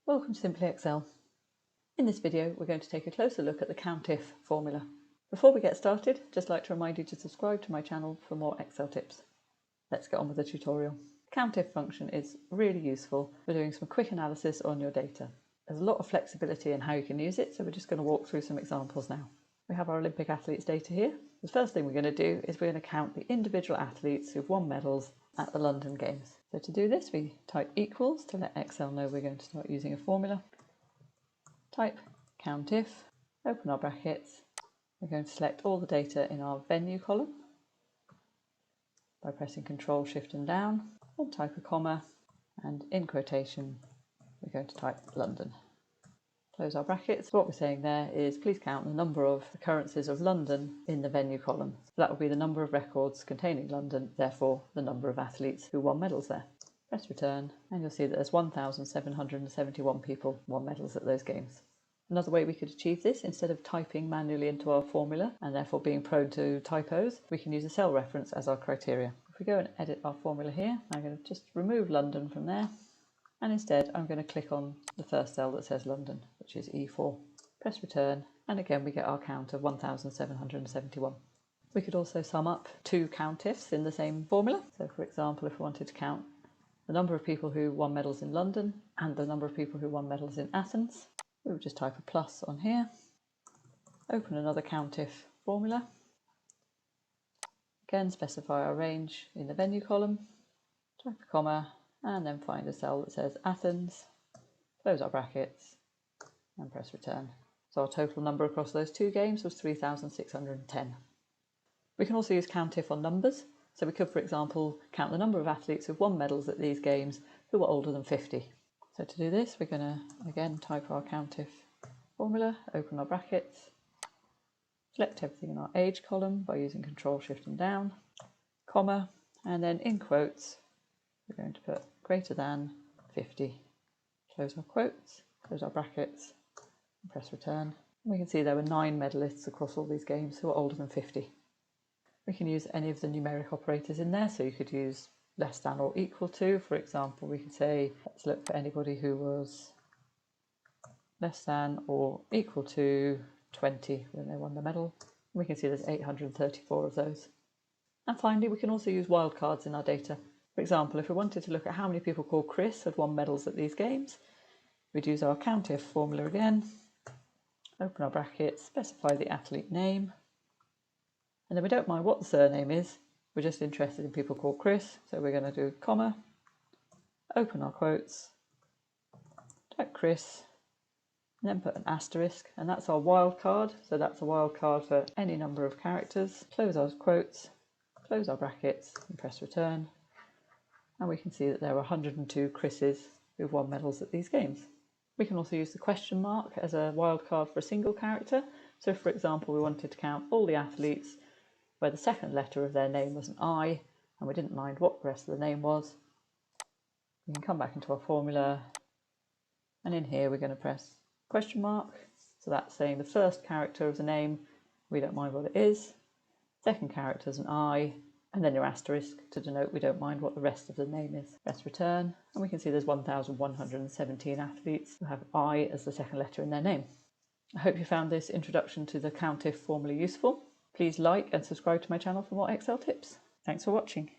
Welcome to Simply Excel. In this video we're going to take a closer look at the COUNTIF formula. Before we get started, I'd just like to remind you to subscribe to my channel for more Excel tips. Let's get on with the tutorial. The COUNTIF function is really useful for doing some quick analysis on your data. There's a lot of flexibility in how you can use it, so we're just going to walk through some examples now. We have our Olympic athletes data here. The first thing we're going to do is we're going to count the individual athletes who've won medals at the London Games. So to do this, we type equals to let Excel know we're going to start using a formula. Type COUNTIF, open our brackets. We're going to select all the data in our venue column by pressing Ctrl, Shift and down, and type a comma, and in quotation we're going to type London. Close our brackets. What we're saying there is please count the number of occurrences of London in the venue column. So that will be the number of records containing London, therefore the number of athletes who won medals there. Press return and you'll see that there's 1,771 people won medals at those games. Another way we could achieve this, instead of typing manually into our formula and therefore being prone to typos, we can use a cell reference as our criteria. If we go and edit our formula here, I'm going to just remove London from there. And instead I'm going to click on the first cell that says London, which is E4. Press return, and again we get our count of 1,771. We could also sum up two COUNTIFs in the same formula. So for example, if we wanted to count the number of people who won medals in London and the number of people who won medals in Athens, we would just type a plus on here, open another COUNTIF formula, again specify our range in the venue column, type a comma, and then find a cell that says Athens, close our brackets and press return. So our total number across those two games was 3,610. We can also use COUNTIF on numbers. So we could, for example, count the number of athletes who've won medals at these games who were older than 50. So to do this, we're going to again type our COUNTIF formula, open our brackets, select everything in our age column by using Ctrl, Shift and down, comma, and then in quotes we're going to put greater than 50. Close our quotes, close our brackets, and press return. And we can see there were 9 medalists across all these games who are older than 50. We can use any of the numeric operators in there, so you could use less than or equal to. For example, we could say, let's look for anybody who was less than or equal to 20 when they won the medal. And we can see there's 834 of those. And finally, we can also use wildcards in our data. For example, if we wanted to look at how many people called Chris had won medals at these games, we'd use our COUNTIF formula again, open our brackets, specify the athlete name, and then we don't mind what the surname is, we're just interested in people called Chris, so we're going to do comma, open our quotes, type Chris, and then put an asterisk, and that's our wildcard, so that's a wildcard for any number of characters. Close our quotes, close our brackets, and press return. And we can see that there are 102 Chris's who've won medals at these games. We can also use the question mark as a wildcard for a single character. So if, for example, we wanted to count all the athletes where the second letter of their name was an I, and we didn't mind what the rest of the name was, we can come back into our formula, and in here we're going to press question mark. So that's saying the first character of the name, we don't mind what it is, second character is an I, and then your asterisk to denote we don't mind what the rest of the name is. Press return, and we can see there's 1,117 athletes who have I as the second letter in their name. I hope you found this introduction to the COUNTIF formula useful. Please like and subscribe to my channel for more Excel tips. Thanks for watching.